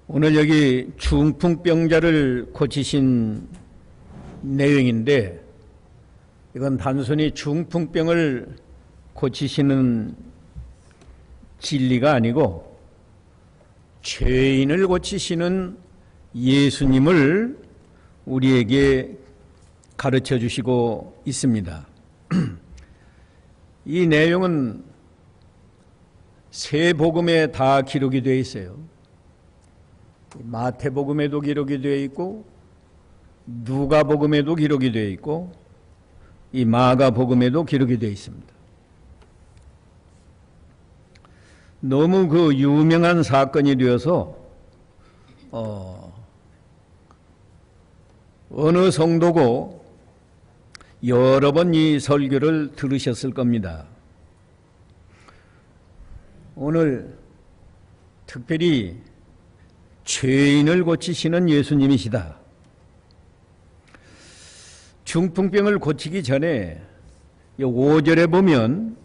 오늘 여기 중풍병자를 고치신 내용인데, 이건 단순히 중풍병을 고치시는 진리가 아니고 죄인을 고치시는 예수님을 우리에게 가르쳐 주시고 있습니다. 이 내용은 세 복음에 다 기록이 되어 있어요. 마태복음에도 기록이 되어 있고, 누가복음에도 기록이 되어 있고, 이 마가복음에도 기록이 되어 있습니다. 너무 그 유명한 사건이 되어서 어느 성도고 여러 번 이 설교를 들으셨을 겁니다. 오늘 특별히 죄인을 고치시는 예수님이시다. 중풍병을 고치기 전에 5절에 보면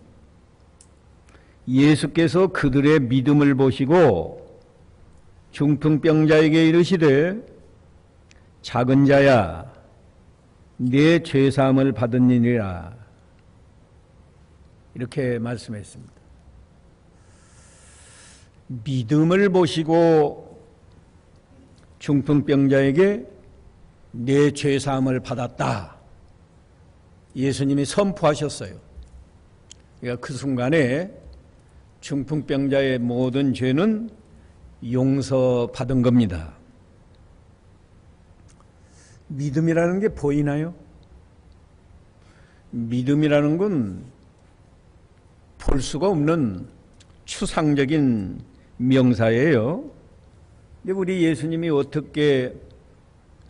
예수께서 그들의 믿음을 보시고 중풍병자에게 이르시되 작은 자야 내 죄사함을 받으니라, 이렇게 말씀했습니다. 믿음을 보시고 중풍병자에게 내 죄사함을 받았다, 예수님이 선포하셨어요. 그러니까 그 순간에 중풍병자의 모든 죄는 용서받은 겁니다. 믿음이라는 게 보이나요? 믿음이라는 건 볼 수가 없는 추상적인 명사예요. 근데 우리 예수님이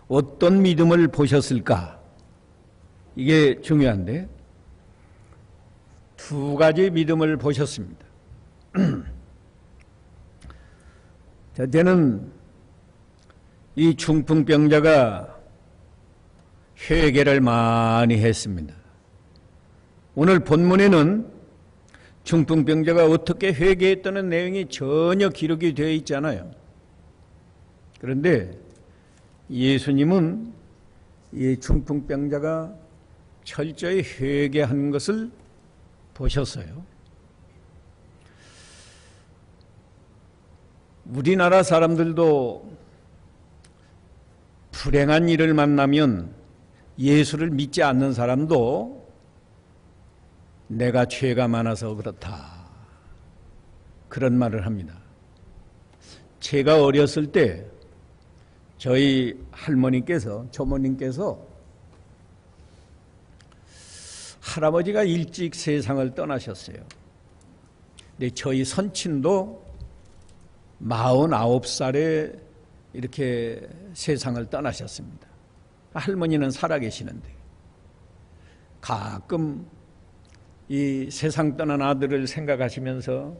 어떤 믿음을 보셨을까? 이게 중요한데, 두 가지 믿음을 보셨습니다. 첫째는 이 중풍병자가 회개를 많이 했습니다. 오늘 본문에는 중풍병자가 어떻게 회개했다는 내용이 전혀 기록이 되어 있지 않아요. 그런데 예수님은 이 중풍병자가 철저히 회개한 것을 보셨어요. 우리나라 사람들도 불행한 일을 만나면 예수를 믿지 않는 사람도 내가 죄가 많아서 그렇다, 그런 말을 합니다. 제가 어렸을 때 저희 할머니께서, 조모님께서 할아버지가 일찍 세상을 떠나셨어요. 근데 저희 선친도 49살에 이렇게 세상을 떠나셨습니다. 할머니는 살아계시는데 가끔 이 세상 떠난 아들을 생각하시면서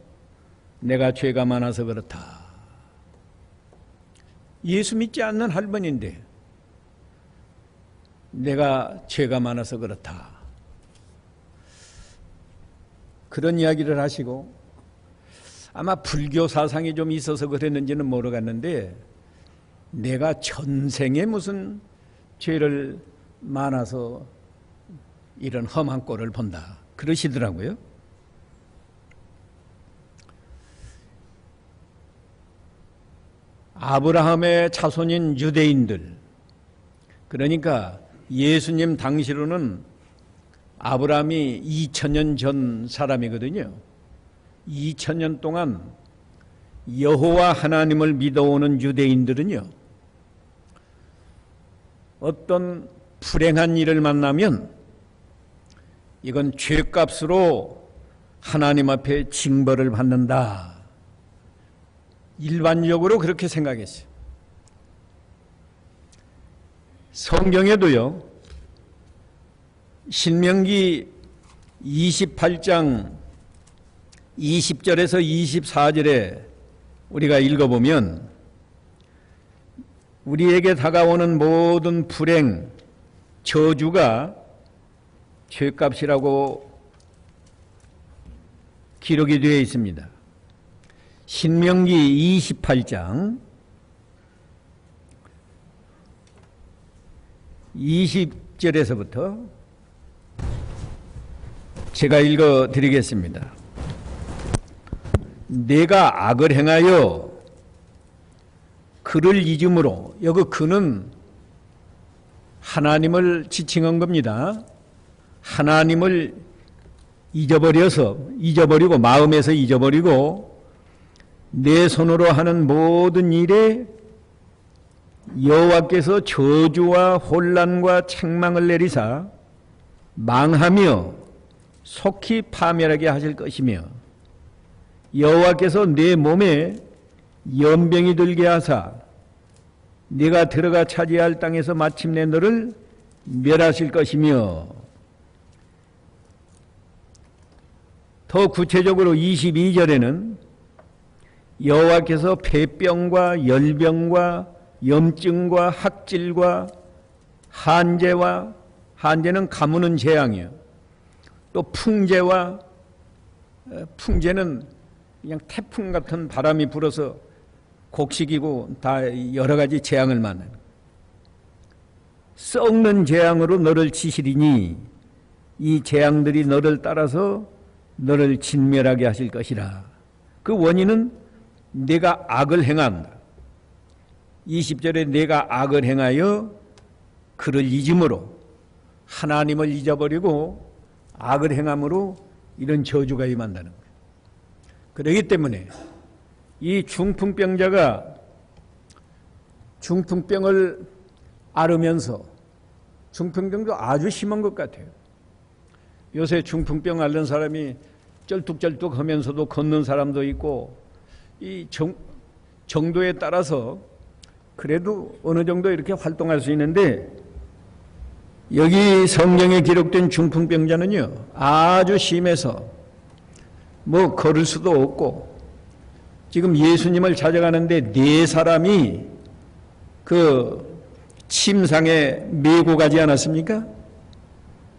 내가 죄가 많아서 그렇다, 예수 믿지 않는 할머니인데 내가 죄가 많아서 그렇다, 그런 이야기를 하시고, 아마 불교 사상이 좀 있어서 그랬는지는 모르겠는데 내가 전생에 무슨 죄를 많아서 이런 험한 꼴을 본다, 그러시더라고요. 아브라함의 자손인 유대인들, 그러니까 예수님 당시로는 아브라함이 2000년 전 사람이거든요. 2000년 동안 여호와 하나님을 믿어오는 유대인들은요, 어떤 불행한 일을 만나면 이건 죄값으로 하나님 앞에 징벌을 받는다, 일반적으로 그렇게 생각했어요. 성경에도요, 신명기 28장 20절에서 24절에 우리가 읽어보면 우리에게 다가오는 모든 불행, 저주가 죄값이라고 기록이 되어 있습니다. 신명기 28장 20절에서부터 제가 읽어 드리겠습니다. 내가 악을 행하여 그를 잊음으로, 여기 그는 하나님을 지칭한 겁니다. 하나님을 잊어버리고 마음에서 잊어버리고 내 손으로 하는 모든 일에 여호와께서 저주와 혼란과 책망을 내리사 망하며 속히 파멸하게 하실 것이며 여호와께서 내 몸에 연병이 들게 하사 네가 들어가 차지할 땅에서 마침내 너를 멸하실 것이며, 더 구체적으로 22절에는 여호와께서 폐병과 열병과 염증과 학질과 한재는 가무는 재앙이요, 또 풍재는 그냥 태풍 같은 바람이 불어서 곡식이고 다 여러 가지 재앙을 만나는, 썩는 재앙으로 너를 치시리니 이 재앙들이 너를 따라서 너를 진멸하게 하실 것이라. 그 원인은 내가 악을 행한다. 20절에 내가 악을 행하여 그를 잊음으로, 하나님을 잊어버리고 악을 행함으로 이런 저주가 임한다는 거예요. 그렇기 때문에 이 중풍병자가 중풍병을 앓으면서, 중풍병도 아주 심한 것 같아요. 요새 중풍병 앓는 사람이 쩔뚝쩔뚝 하면서도 걷는 사람도 있고, 이 정도에 따라서 그래도 어느 정도 이렇게 활동할 수 있는데, 여기 성경에 기록된 중풍병자는요 아주 심해서 뭐 걸을 수도 없고, 지금 예수님을 찾아가는데 4사람이 그 침상에 메고 가지 않았습니까?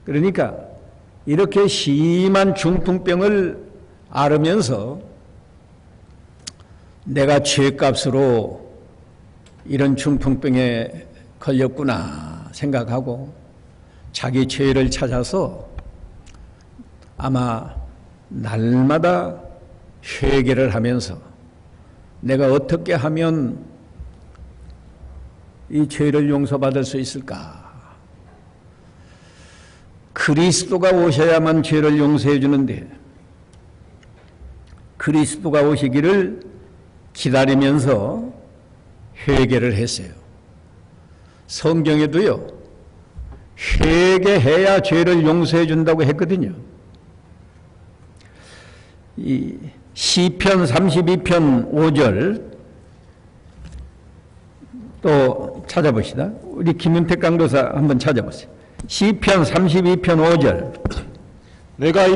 그러니까 이렇게 심한 중풍병을 앓으면서 내가 죄값으로 이런 중풍병에 걸렸구나 생각하고 자기 죄를 찾아서 아마 날마다 회개를 하면서 내가 어떻게 하면 이 죄를 용서받을 수 있을까? 그리스도가 오셔야만 죄를 용서해 주는데 그리스도가 오시기를 기다리면서 회개를 했어요. 성경에도요 회개해야 죄를 용서해 준다고 했거든요. 이 시편 32편 5절 또 찾아봅시다. 우리 김윤택 강도사 한번 찾아보세요. 시편 32편 5절. 내가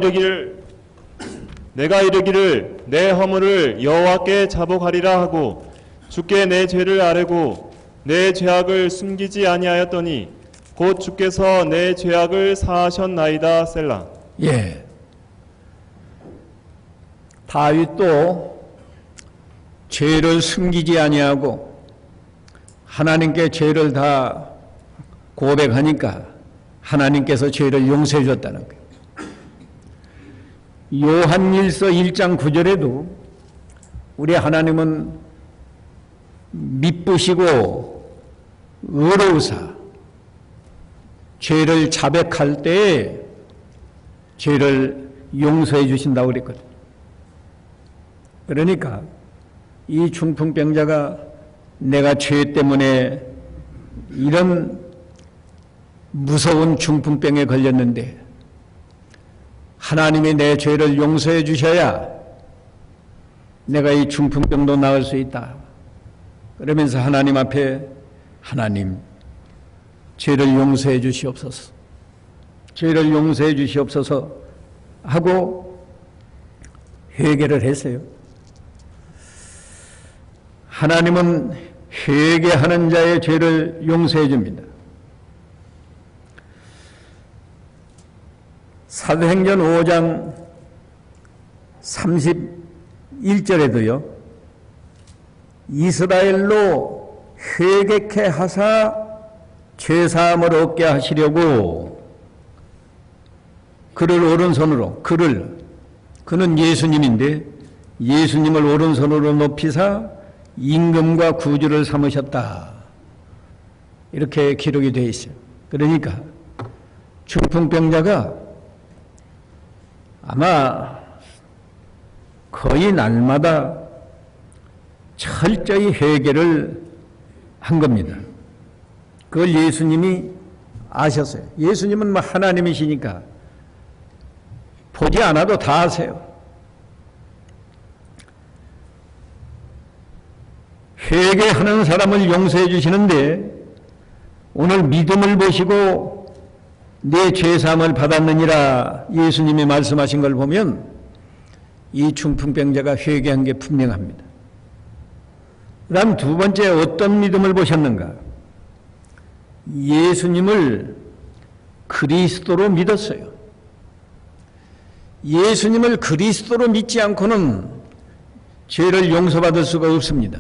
이르기를 내 허물을 여호와께 자복하리라 하고 주께 내 죄를 아뢰고 내 죄악을 숨기지 아니하였더니 곧 주께서 내 죄악을 사하셨나이다. 셀라. 예. 다윗도 죄를 숨기지 아니하고 하나님께 죄를 다 고백하니까 하나님께서 죄를 용서해 줬다는 거예요. 요한일서 1장 9절에도 우리 하나님은 미쁘시고 의로우사 죄를 자백할 때에 죄를 용서해 주신다고 그랬거든요. 그러니까 이 중풍병자가 내가 죄 때문에 이런 무서운 중풍병에 걸렸는데 하나님이 내 죄를 용서해 주셔야 내가 이 중풍병도 나을 수 있다. 그러면서 하나님 앞에 하나님 죄를 용서해 주시옵소서, 죄를 용서해 주시옵소서 하고 회개를 했어요. 하나님은 회개하는 자의 죄를 용서해 줍니다. 사도행전 5장 31절에도요 이스라엘로 회개케 하사 죄사함을 얻게 하시려고 그를 오른손으로, 그는 예수님인데 예수님을 오른손으로 높이사 임금과 구주를 삼으셨다. 이렇게 기록이 되어 있어요. 그러니까 중풍병자가 아마 거의 날마다 철저히 회개를 한 겁니다. 그걸 예수님이 아셨어요. 예수님은 뭐 하나님이시니까 보지 않아도 다 아세요. 회개하는 사람을 용서해 주시는데 오늘 믿음을 보시고 내 죄사함을 받았느니라 예수님이 말씀하신 걸 보면 이 중풍병자가 회개한 게 분명합니다. 그 다음 두 번째 어떤 믿음을 보셨는가? 예수님을 그리스도로 믿었어요. 예수님을 그리스도로 믿지 않고는 죄를 용서받을 수가 없습니다.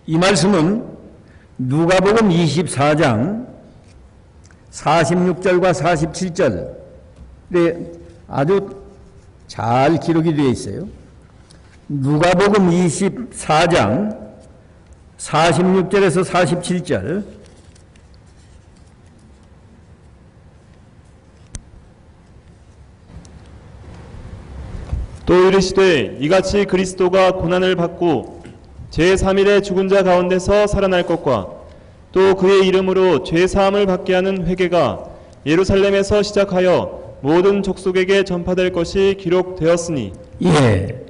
이 말씀은 누가복음 24장 46절과 47절에 아주 잘 기록이 되어 있어요. 누가복음 24장 46절에서 47절 또 이르시되 이같이 그리스도가 고난을 받고 제3일에 죽은 자 가운데서 살아날 것과 또 그의 이름으로 죄사함을 받게 하는 회개가 예루살렘에서 시작하여 모든 족속에게 전파될 것이 기록되었으니. 예.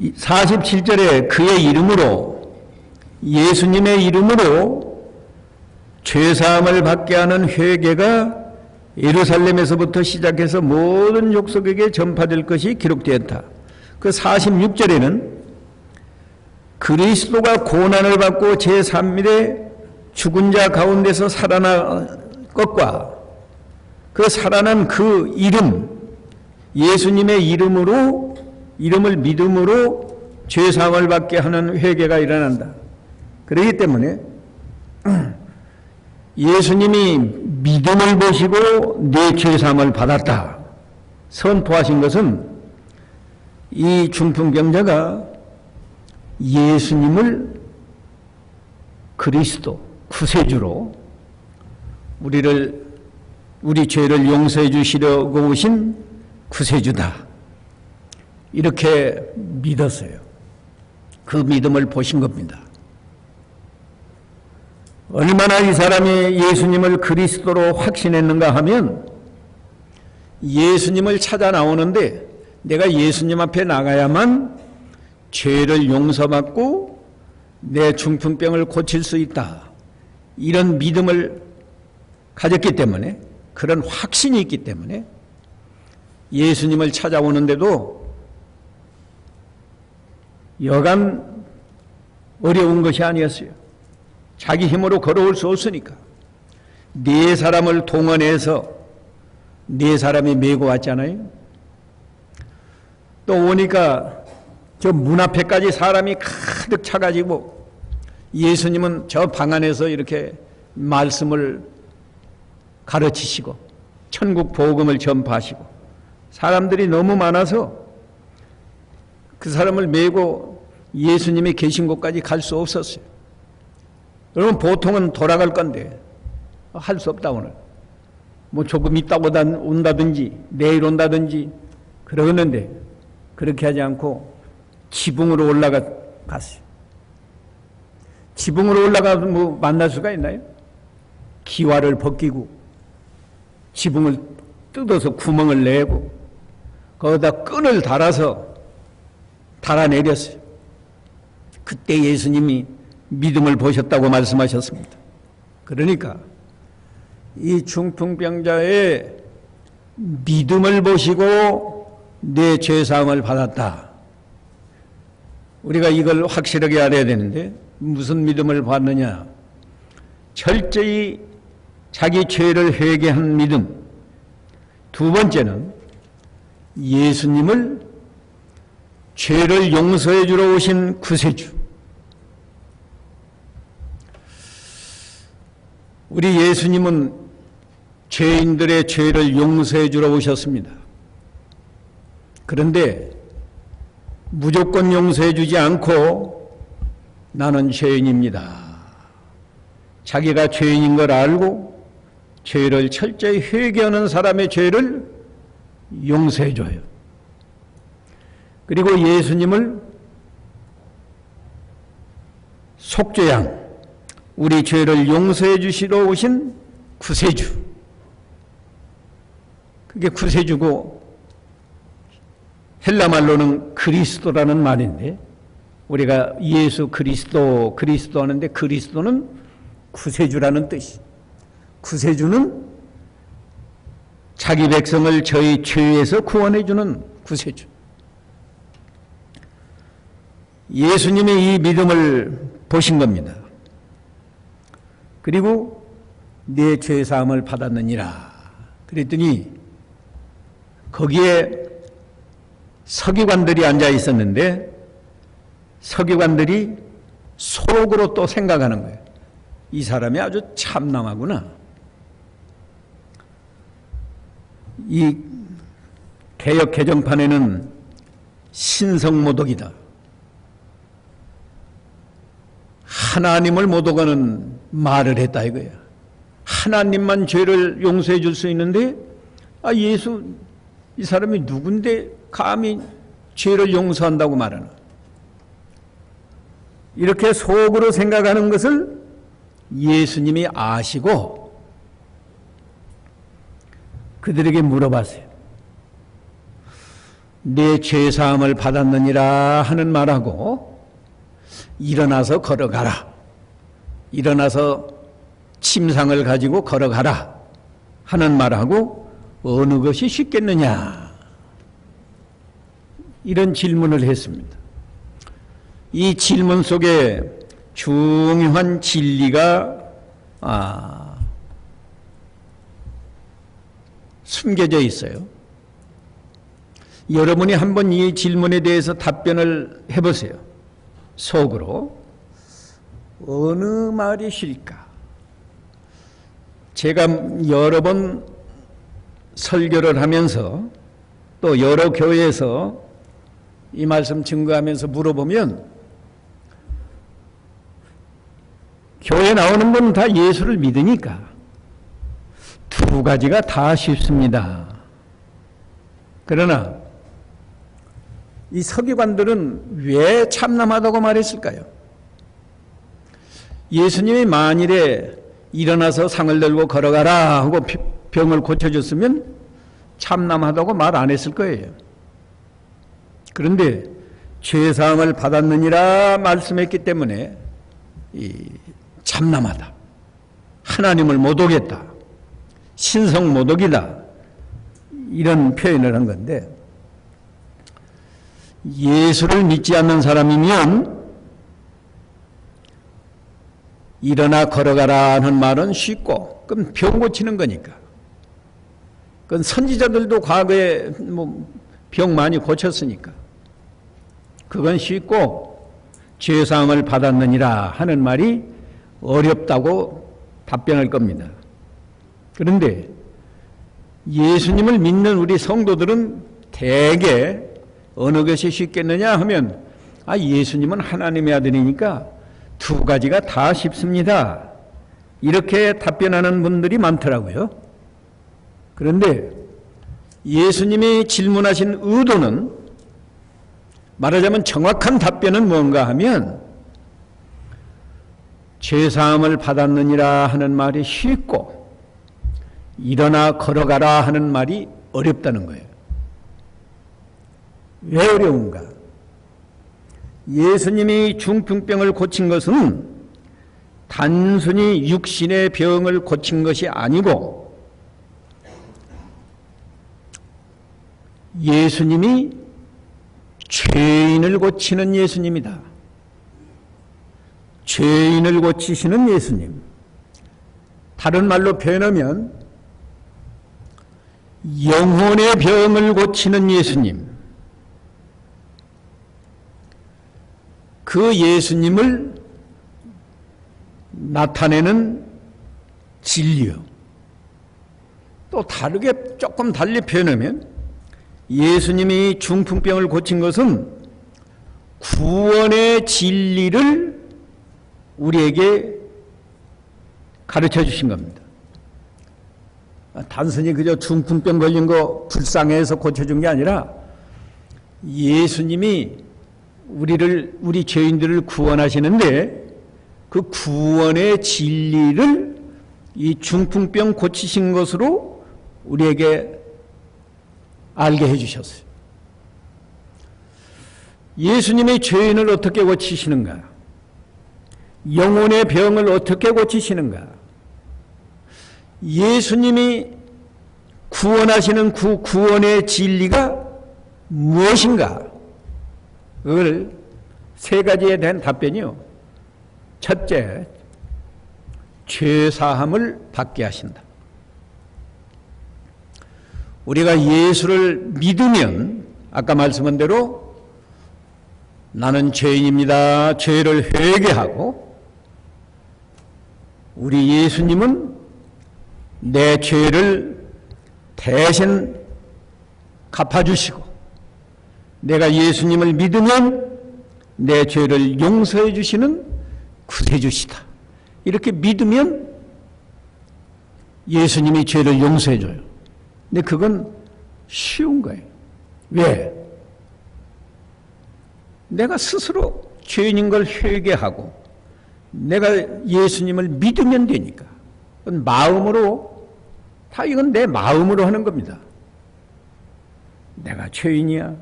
47절에 그의 이름으로, 예수님의 이름으로 죄사함을 받게 하는 회개가 예루살렘에서부터 시작해서 모든 족속에게 전파될 것이 기록되었다. 그 46절에는 그리스도가 고난을 받고 제3일에 죽은 자 가운데서 살아날 것과 그 살아난 그 이름, 예수님의 이름으로, 이름을 믿음으로 죄사함을 받게 하는 회개가 일어난다. 그렇기 때문에 예수님이 믿음을 보시고 내 죄사함을 받았다 선포하신 것은 이 중풍병자가 예수님을 그리스도, 구세주로 우리 죄를 용서해 주시려고 오신 구세주다 이렇게 믿었어요. 그 믿음을 보신 겁니다. 얼마나 이 사람이 예수님을 그리스도로 확신했는가 하면 예수님을 찾아 나오는데 내가 예수님 앞에 나가야만 죄를 용서받고 내 중풍병을 고칠 수 있다. 이런 믿음을 가졌기 때문에, 그런 확신이 있기 때문에 예수님을 찾아오는데도 여간 어려운 것이 아니었어요. 자기 힘으로 걸어올 수 없으니까 네 사람을 동원해서 네 사람이 메고 왔잖아요. 또 오니까 저 문 앞에까지 사람이 가득 차가지고 예수님은 저 방 안에서 이렇게 말씀을 가르치시고 천국 복음을 전파하시고 사람들이 너무 많아서 그 사람을 메고 예수님이 계신 곳까지 갈 수 없었어요. 여러분 보통은 돌아갈 건데 할 수 없다. 오늘 뭐 조금 있다고 온다든지 내일 온다든지 그러는데 그렇게 하지 않고 지붕으로 올라갔어요. 지붕으로 올라가서 뭐 만날 수가 있나요? 기와를 벗기고 지붕을 뜯어서 구멍을 내고 거기다 끈을 달아서 달아내렸어요. 그때 예수님이 믿음을 보셨다고 말씀하셨습니다. 그러니까 이 중풍병자의 믿음을 보시고 내 죄사함을 받았다. 우리가 이걸 확실하게 알아야 되는데 무슨 믿음을 받느냐? 철저히 자기 죄를 회개한 믿음. 두 번째는 예수님을 죄를 용서해 주러 오신 구세주. 우리 예수님은 죄인들의 죄를 용서해 주러 오셨습니다. 그런데 무조건 용서해 주지 않고 나는 죄인입니다. 자기가 죄인인 걸 알고 죄를 철저히 회개하는 사람의 죄를 용서해 줘요. 그리고 예수님을 속죄양, 우리 죄를 용서해 주시러 오신 구세주, 그게 구세주고 헬라 말로는 그리스도라는 말인데, 우리가 예수 그리스도 하는데 그리스도는 구세주라는 뜻이. 구세주는 자기 백성을 저희 죄에서 구원해 주는 구세주. 예수님이 이 믿음을 보신 겁니다. 그리고 내 죄 사함을 받았느니라 그랬더니 거기에 서기관들이 앉아 있었는데 서기관들이 속으로 또 생각하는 거예요. 이 사람이 아주 참남하구나. 이 개역 개정판에는 신성모독이다. 하나님을 모독하는 말을 했다 이거야. 하나님만 죄를 용서해 줄 수 있는데 예수 이 사람이 누군데 감히 죄를 용서한다고 말하나. 이렇게 속으로 생각하는 것을 예수님이 아시고 그들에게 물어봤어요. 내 죄사함을 받았느니라 하는 말하고 일어나서 걸어가라, 일어나서 침상을 가지고 걸어가라 하는 말하고 어느 것이 쉽겠느냐, 이런 질문을 했습니다. 이 질문 속에 중요한 진리가 숨겨져 있어요. 여러분이 한번 이 질문에 대해서 답변을 해보세요. 속으로 어느 말이 실까? 제가 여러 번 설교를 하면서 또 여러 교회에서 이 말씀 증거하면서 물어보면 교회 나오는 분은 다 예수를 믿으니까 두 가지가 다 쉽습니다. 그러나 이 서기관들은 왜 참남하다고 말했을까요? 예수님이 만일에 일어나서 상을 들고 걸어가라 하고 병을 고쳐줬으면 참남하다고 말 안 했을 거예요. 그런데 죄사함을 받았느니라 말씀했기 때문에 참남하다, 하나님을 모독했다, 신성모독이다, 이런 표현을 한 건데, 예수를 믿지 않는 사람이면 일어나 걸어가라 하는 말은 쉽고, 그건 병 고치는 거니까. 그건 선지자들도 과거에 병 많이 고쳤으니까 그건 쉽고, 죄사함을 받았느니라 하는 말이 어렵다고 답변할 겁니다. 그런데 예수님을 믿는 우리 성도들은 대개 어느 것이 쉽겠느냐 하면 예수님은 하나님의 아들이니까 두 가지가 다 쉽습니다, 이렇게 답변하는 분들이 많더라고요. 그런데 예수님이 질문하신 의도는, 말하자면 정확한 답변은 뭔가 하면 죄사함을 받았느니라 하는 말이 쉽고 일어나 걸어가라 하는 말이 어렵다는 거예요. 왜 어려운가? 예수님이 중풍병을 고친 것은 단순히 육신의 병을 고친 것이 아니고 예수님이 죄인을 고치는 예수님이다. 죄인을 고치시는 예수님. 다른 말로 표현하면 영혼의 병을 고치는 예수님. 그 예수님을 나타내는 진리요. 또 다르게 조금 달리 표현하면 예수님이 중풍병을 고친 것은 구원의 진리를 우리에게 가르쳐 주신 겁니다. 단순히 그저 중풍병 걸린 거 불쌍해서 고쳐준 게 아니라 예수님이 우리 죄인들을 구원하시는데 그 구원의 진리를 이 중풍병 고치신 것으로 우리에게 알게 해주셨어요. 예수님의 죄인을 어떻게 고치시는가? 영혼의 병을 어떻게 고치시는가? 예수님이 구원하시는 그 구원의 진리가 무엇인가? 그걸 세 가지에 대한 답변이요. 첫째, 죄사함을 받게 하신다. 우리가 예수를 믿으면 아까 말씀한 대로 나는 죄인입니다. 죄를 회개하고 우리 예수님은 내 죄를 대신 갚아주시고 내가 예수님을 믿으면 내 죄를 용서해 주시는 구세주시다. 이렇게 믿으면 예수님이 죄를 용서해 줘요. 근데 그건 쉬운 거예요. 왜? 내가 스스로 죄인인 걸 회개하고 내가 예수님을 믿으면 되니까. 그건 마음으로, 다 이건 내 마음으로 하는 겁니다. 내가 죄인이야.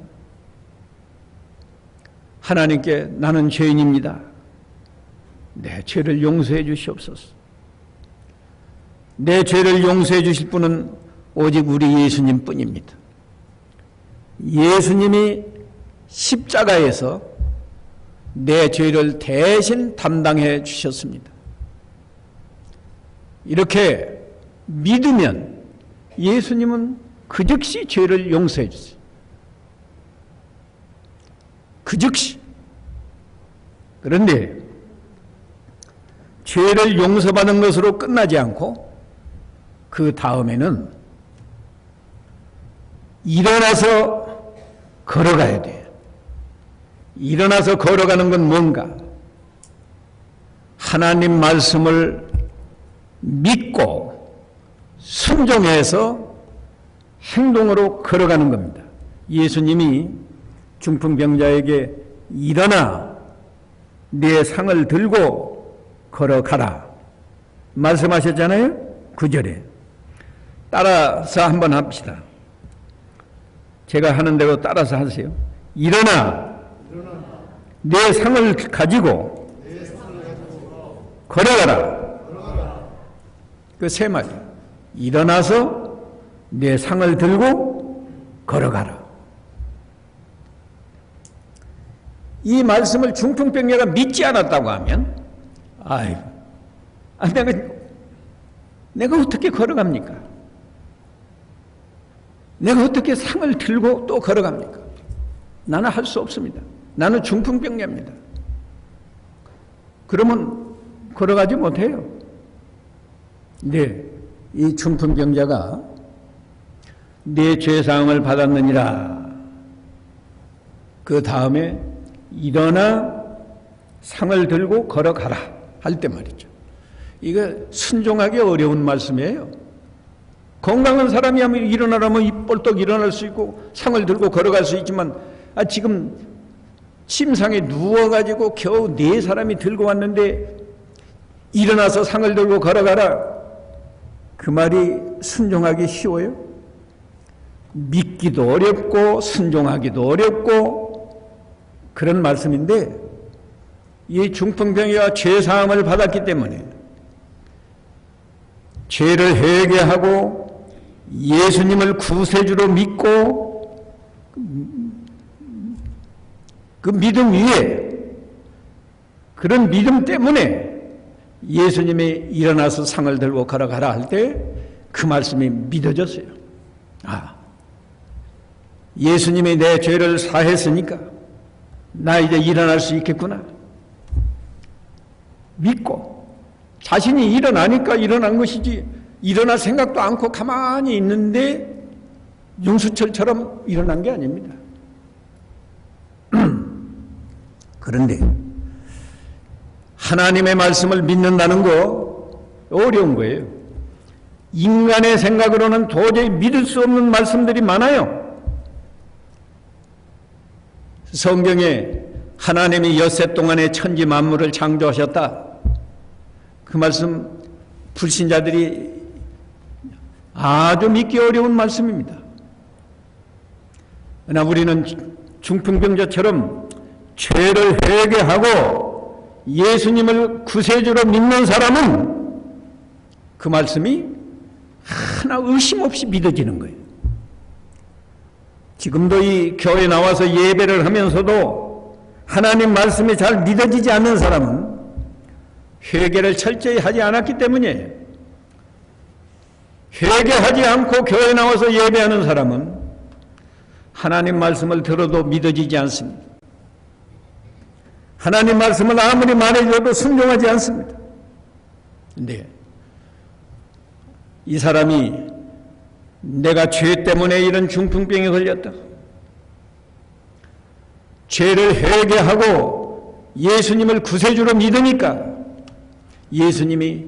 하나님께 나는 죄인입니다. 내 죄를 용서해 주시옵소서. 내 죄를 용서해 주실 분은 오직 우리 예수님 뿐입니다. 예수님이 십자가에서 내 죄를 대신 담당해 주셨습니다. 이렇게 믿으면 예수님은 그 즉시 죄를 용서해 주세요. 그 즉시. 그런데 죄를 용서받은 것으로 끝나지 않고 그 다음에는 일어나서 걸어가야 돼요. 일어나서 걸어가는 건 뭔가? 하나님 말씀을 믿고 순종해서 행동으로 걸어가는 겁니다. 예수님이 중풍병자에게 일어나 네 상을 들고 걸어가라 말씀하셨잖아요. 9절에 따라서 한번 합시다. 제가 하는 대로 따라서 하세요. 일어나 내 상을 가지고 걸어가라. 그 세 마디. 일어나서 내 상을 들고 걸어가라. 이 말씀을 중풍병자가 믿지 않았다고 하면 아이고, 내가 어떻게 걸어갑니까? 내가 어떻게 상을 들고 또 걸어갑니까? 나는 할 수 없습니다. 나는 중풍병자입니다. 그러면 걸어가지 못해요. 네, 이 중풍병자가 내 죄사함을 받았느니라. 그 다음에 일어나 상을 들고 걸어가라 할 때 말이죠. 이거 순종하기 어려운 말씀이에요. 건강한 사람이 하면 일어나라면 벌떡 일어날 수 있고 상을 들고 걸어갈 수 있지만 지금 침상에 누워가지고 겨우 네 사람이 들고 왔는데 일어나서 상을 들고 걸어가라. 그 말이 순종하기 쉬워요? 믿기도 어렵고 순종하기도 어렵고 그런 말씀인데 이 중풍병이가 죄사함을 받았기 때문에 죄를 회개하고 예수님을 구세주로 믿고 그 믿음 위에 그런 믿음 때문에 예수님이 일어나서 상을 들고 걸어가라 할 때 그 말씀이 믿어졌어요. 예수님이 내 죄를 사했으니까 나 이제 일어날 수 있겠구나. 믿고 자신이 일어나니까 일어난 것이지 일어날 생각도 않고 가만히 있는데 윤수철처럼 일어난 게 아닙니다. 그런데 하나님의 말씀을 믿는다는 거 어려운 거예요. 인간의 생각으로는 도저히 믿을 수 없는 말씀들이 많아요. 성경에 하나님이 엿새 동안에 천지 만물을 창조하셨다. 그 말씀 불신자들이 아주 믿기 어려운 말씀입니다. 그러나 우리는 중풍병자처럼 죄를 회개하고 예수님을 구세주로 믿는 사람은 그 말씀이 하나 의심 없이 믿어지는 거예요. 지금도 이 교회에 나와서 예배를 하면서도 하나님 말씀이 잘 믿어지지 않는 사람은 회개를 철저히 하지 않았기 때문이에요. 회개하지 않고 교회에 나와서 예배하는 사람은 하나님 말씀을 들어도 믿어지지 않습니다. 하나님 말씀을 아무리 말해줘도 순종하지 않습니다. 근데 이 사람이 내가 죄 때문에 이런 중풍병에 걸렸다. 죄를 회개하고 예수님을 구세주로 믿으니까 예수님이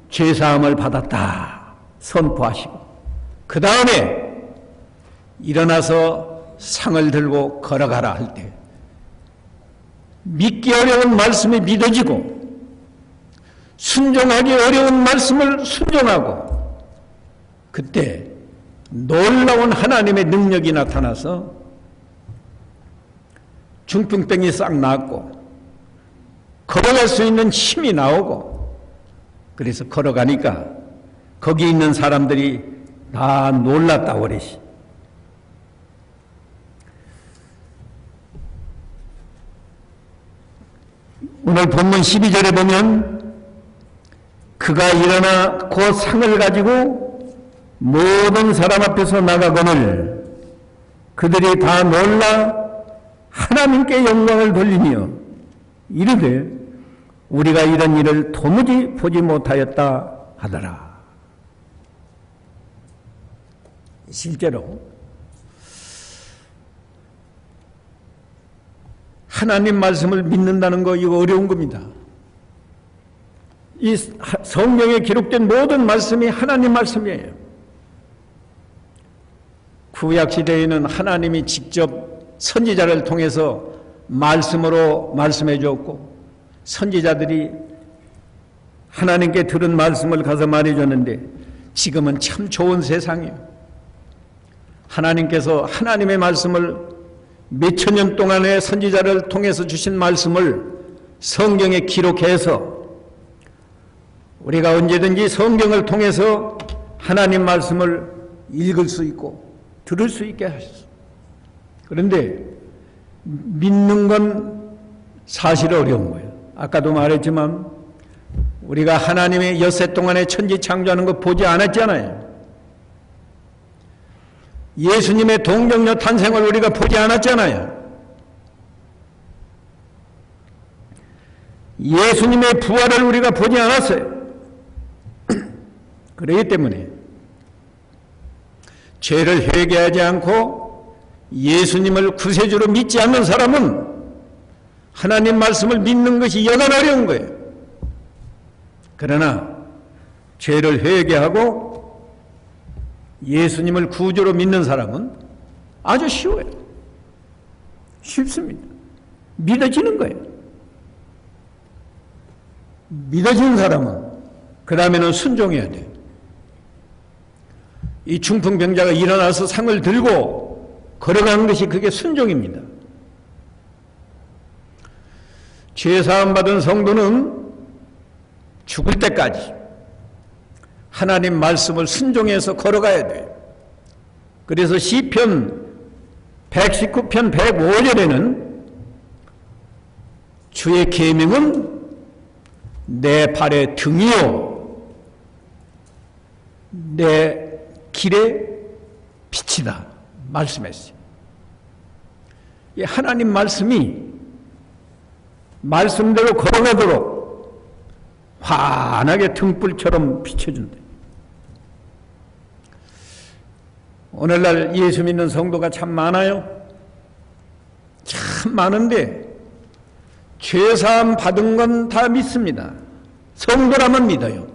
죄사함을 받았다 선포하시고 그 다음에 일어나서 상을 들고 걸어가라 할 때 믿기 어려운 말씀이 믿어지고 순종하기 어려운 말씀을 순종하고 그때 놀라운 하나님의 능력이 나타나서 중풍병이 싹 나았고 걸어갈 수 있는 힘이 나오고 그래서 걸어가니까 거기 있는 사람들이 다 놀랐다고 그러시. 오늘 본문 12절에 보면 그가 일어나 곧 상을 가지고 모든 사람 앞에서 나가거늘 그들이 다 놀라 하나님께 영광을 돌리며 이르되 우리가 이런 일을 도무지 보지 못하였다 하더라. 실제로 하나님 말씀을 믿는다는 거 이거 어려운 겁니다. 이 성경에 기록된 모든 말씀이 하나님 말씀이에요. 구약시대에는 하나님이 직접 선지자를 통해서 말씀으로 말씀해 주었고 선지자들이 하나님께 들은 말씀을 가서 말해 줬는데 지금은 참 좋은 세상이에요. 하나님께서 하나님의 말씀을 몇천 년 동안의 선지자를 통해서 주신 말씀을 성경에 기록해서 우리가 언제든지 성경을 통해서 하나님 말씀을 읽을 수 있고 들을 수 있게 하셨어요. 그런데 믿는 건 사실 어려운 거예요. 아까도 말했지만 우리가 하나님의 엿새 동안의 천지 창조하는 거 보지 않았잖아요. 예수님의 동정녀 탄생을 우리가 보지 않았잖아요. 예수님의 부활을 우리가 보지 않았어요. 그렇기 때문에 죄를 회개하지 않고 예수님을 구세주로 믿지 않는 사람은 하나님 말씀을 믿는 것이 여간 어려운 거예요. 그러나 죄를 회개하고 예수님을 구주로 믿는 사람은 아주 쉬워요. 쉽습니다. 믿어지는 거예요. 믿어지는 사람은 그 다음에는 순종해야 돼요. 이 중풍병자가 일어나서 상을 들고 걸어가는 것이 그게 순종입니다. 죄사함 받은 성도는 죽을 때까지 하나님 말씀을 순종해서 걸어가야 돼요. 그래서 시편 119편 105절에는 주의 계명은 내 발의 등이요 내 길의 빛이다 말씀했어요. 이 하나님 말씀이 말씀대로 걸어가도록 환하게 등불처럼 비춰준다. 오늘날 예수 믿는 성도가 참 많아요. 참 많은데 죄사함 받은 건 다 믿습니다. 성도라면 믿어요.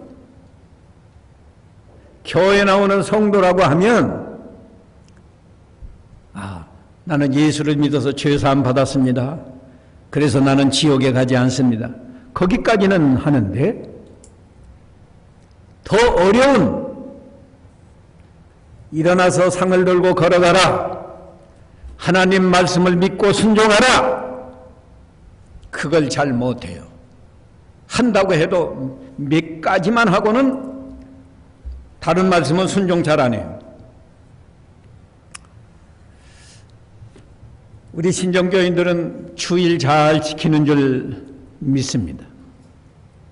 교회 나오는 성도라고 하면 나는 예수를 믿어서 죄사함 받았습니다. 그래서 나는 지옥에 가지 않습니다. 거기까지는 하는데 더 어려운 일어나서 상을 들고 걸어가라. 하나님 말씀을 믿고 순종하라. 그걸 잘 못해요. 한다고 해도 몇 가지만 하고는 다른 말씀은 순종 잘 안 해요. 우리 신정교인들은 주일 잘 지키는 줄 믿습니다.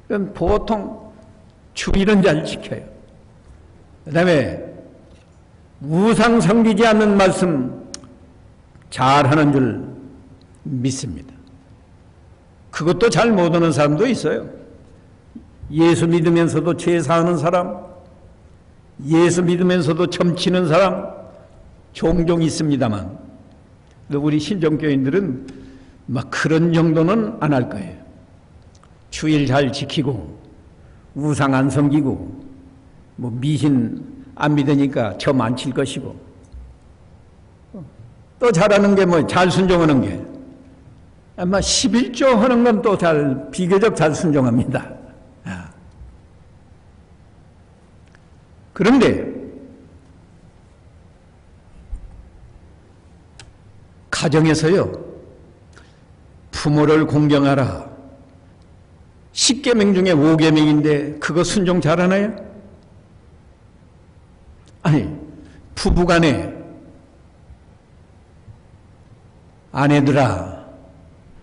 그럼 보통 주일은 잘 지켜요. 그 다음에 우상 섬기지 않는 말씀 잘하는 줄 믿습니다. 그것도 잘 못하는 사람도 있어요. 예수 믿으면서도 죄 사하는 사람, 예수 믿으면서도 점치는 사람 종종 있습니다만 우리 신정교인들은 막 그런 정도는 안 할 거예요. 주일 잘 지키고 우상 안 섬기고 뭐 미신 안 믿으니까 점 안 칠 것이고 또 잘하는 게 뭐 잘 순종하는 게 아마 11조 하는 건 또 잘 비교적 잘 순종합니다. 그런데 가정에서요 부모를 공경하라 10계명 중에 5계명인데 그거 순종 잘하나요? 아니 부부간에 아내들아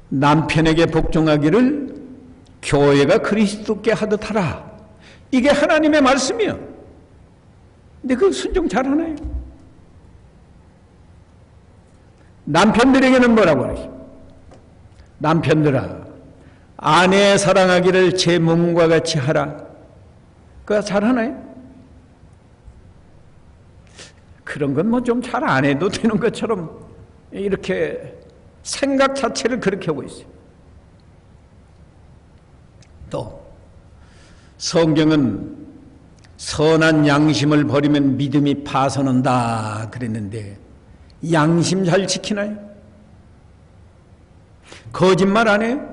남편에게 복종하기를 교회가 그리스도께 하듯 하라. 이게 하나님의 말씀이요. 근데 그 순종 잘하나요? 남편들에게는 뭐라고 그러죠? 남편들아 아내 사랑하기를 제 몸과 같이 하라. 그거 잘하나요? 그런 건 뭐 좀 잘 안 해도 되는 것처럼 이렇게 생각 자체를 그렇게 하고 있어요. 또 성경은 선한 양심을 버리면 믿음이 파선한다 그랬는데 양심 잘 지키나요? 거짓말 안 해요?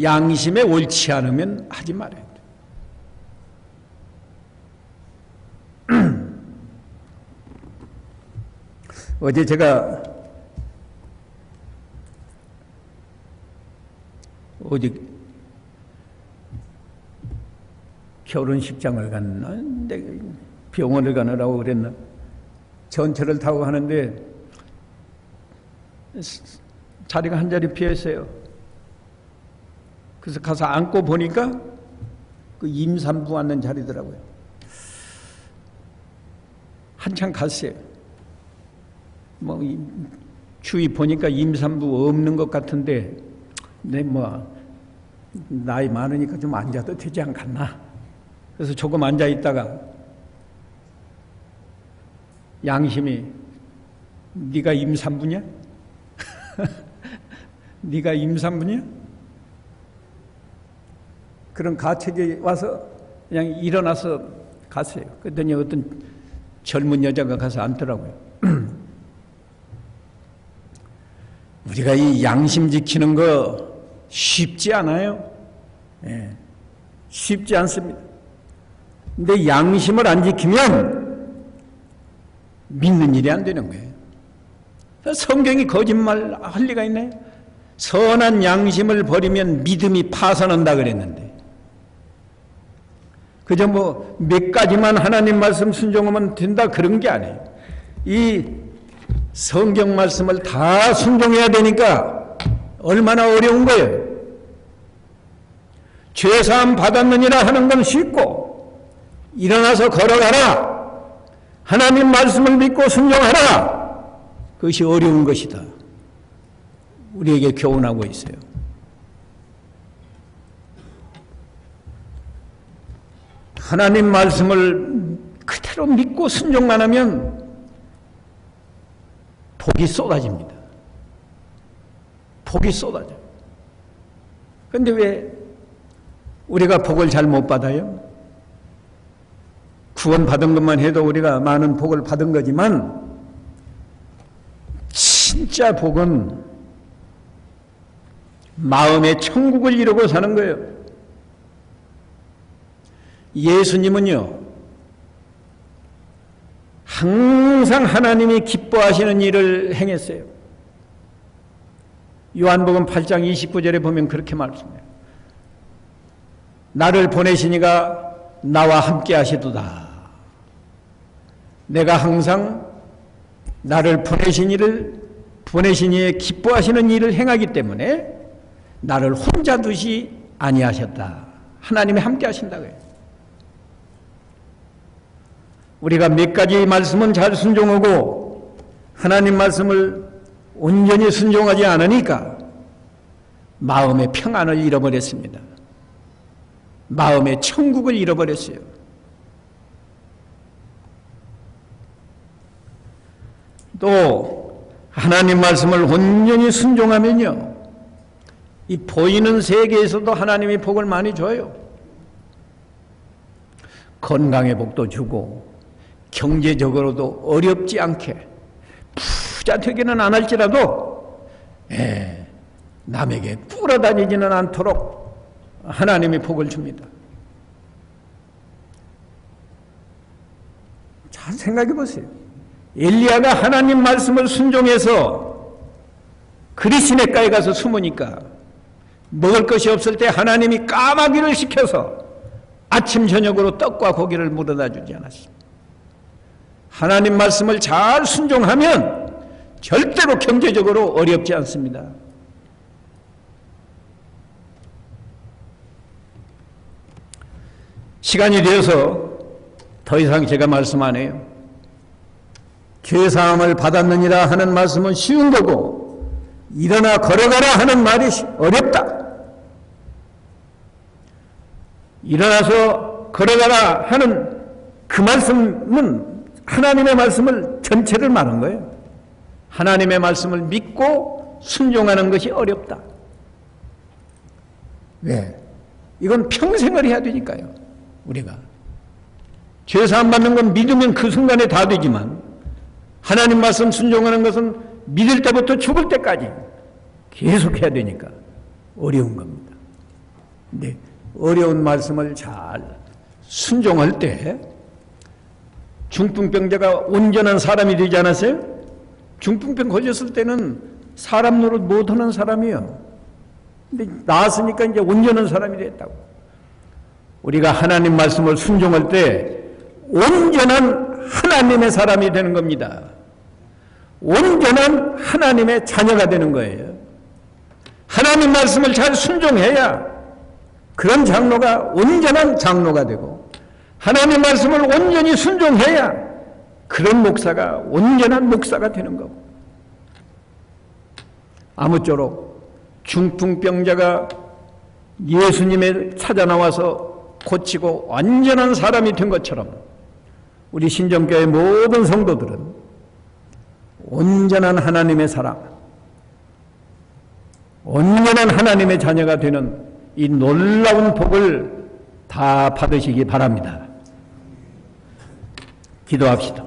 양심에 옳지 않으면 하지 말아요. 어제 제가 어디 결혼식장을 갔나? 병원을 가느라고 그랬나? 전철을 타고 가는데 자리가 한 자리 비었어요. 그래서 가서 앉고 보니까 그 임산부 앉는 자리더라고요. 한참 갔어요. 뭐 주위 보니까 임산부 없는 것 같은데 내 뭐 나이 많으니까 좀 앉아도 되지 않겠나? 그래서 조금 앉아 있다가 양심이 네가 임산부냐? 네가 임산부냐? 그런 가책이 와서 그냥 일어나서 갔어요. 그랬더니 어떤 젊은 여자가 가서 앉더라고요. 우리가 이 양심 지키는 거 쉽지 않아요. 예, 쉽지 않습니다. 근데 양심을 안 지키면 믿는 일이 안 되는 거예요. 성경이 거짓말 할 리가 있나요? 선한 양심을 버리면 믿음이 파산한다 그랬는데 그저 뭐 몇 가지만 하나님 말씀 순종하면 된다 그런 게 아니에요. 이 성경 말씀을 다 순종해야 되니까 얼마나 어려운 거예요. 죄사함 받았느니라 하는 건 쉽고 일어나서 걸어가라. 하나님 말씀을 믿고 순종하라. 그것이 어려운 것이다. 우리에게 교훈하고 있어요. 하나님 말씀을 그대로 믿고 순종만 하면 복이 쏟아집니다. 복이 쏟아져요. 그런데 왜 우리가 복을 잘 못 받아요? 구원받은 것만 해도 우리가 많은 복을 받은 거지만 진짜 복은 마음의 천국을 이루고 사는 거예요. 예수님은요, 항상 하나님이 기뻐하시는 일을 행했어요. 요한복음 8장 29절에 보면 그렇게 말씀해요. 나를 보내신 이가 나와 함께 하시도다. 내가 항상 나를 보내신 이의 기뻐하시는 일을 행하기 때문에 나를 혼자 두시 아니하셨다. 하나님이 함께 하신다고 해요. 우리가 몇 가지 말씀은 잘 순종하고 하나님 말씀을 온전히 순종하지 않으니까 마음의 평안을 잃어버렸습니다. 마음의 천국을 잃어버렸어요. 또 하나님 말씀을 온전히 순종하면요, 이 보이는 세계에서도 하나님이 복을 많이 줘요. 건강의 복도 주고 경제적으로도 어렵지 않게 부자 되기는 안 할지라도 남에게 꿇어다니지는 않도록 하나님이 복을 줍니다. 잘 생각해 보세요. 엘리야가 하나님 말씀을 순종해서 그리시네가에 가서 숨으니까 먹을 것이 없을 때 하나님이 까마귀를 시켜서 아침 저녁으로 떡과 고기를 물어다 주지 않았습니다. 하나님 말씀을 잘 순종하면 절대로 경제적으로 어렵지 않습니다. 시간이 되어서 더 이상 제가 말씀 안 해요. 죄사함을 받았느니라 하는 말씀은 쉬운 거고 일어나 걸어가라 하는 말이 어렵다. 일어나서 걸어가라 하는 그 말씀은 하나님의 말씀을 전체를 말한 거예요. 하나님의 말씀을 믿고 순종하는 것이 어렵다. 왜? 이건 평생을 해야 되니까요. 우리가 죄사함 받는 건 믿으면 그 순간에 다 되지만 하나님 말씀 순종하는 것은 믿을 때부터 죽을 때까지 계속 해야 되니까 어려운 겁니다. 근데 어려운 말씀을 잘 순종할 때 중풍병자가 온전한 사람이 되지 않았어요? 중풍병 걸렸을 때는 사람 노릇 못하는 사람이에요. 근데 나았으니까 이제 온전한 사람이 됐다고. 우리가 하나님 말씀을 순종할 때 온전한 하나님의 사람이 되는 겁니다. 온전한 하나님의 자녀가 되는 거예요. 하나님 말씀을 잘 순종해야 그런 장로가 온전한 장로가 되고 하나님 말씀을 온전히 순종해야 그런 목사가 온전한 목사가 되는 거고. 아무쪼록 중풍병자가 예수님의 찾아 나와서 고치고 완전한 사람이 된 것처럼 우리 신정교회 모든 성도들은 온전한 하나님의 사람, 온전한 하나님의 자녀가 되는 이 놀라운 복을 다 받으시기 바랍니다. 기도합시다.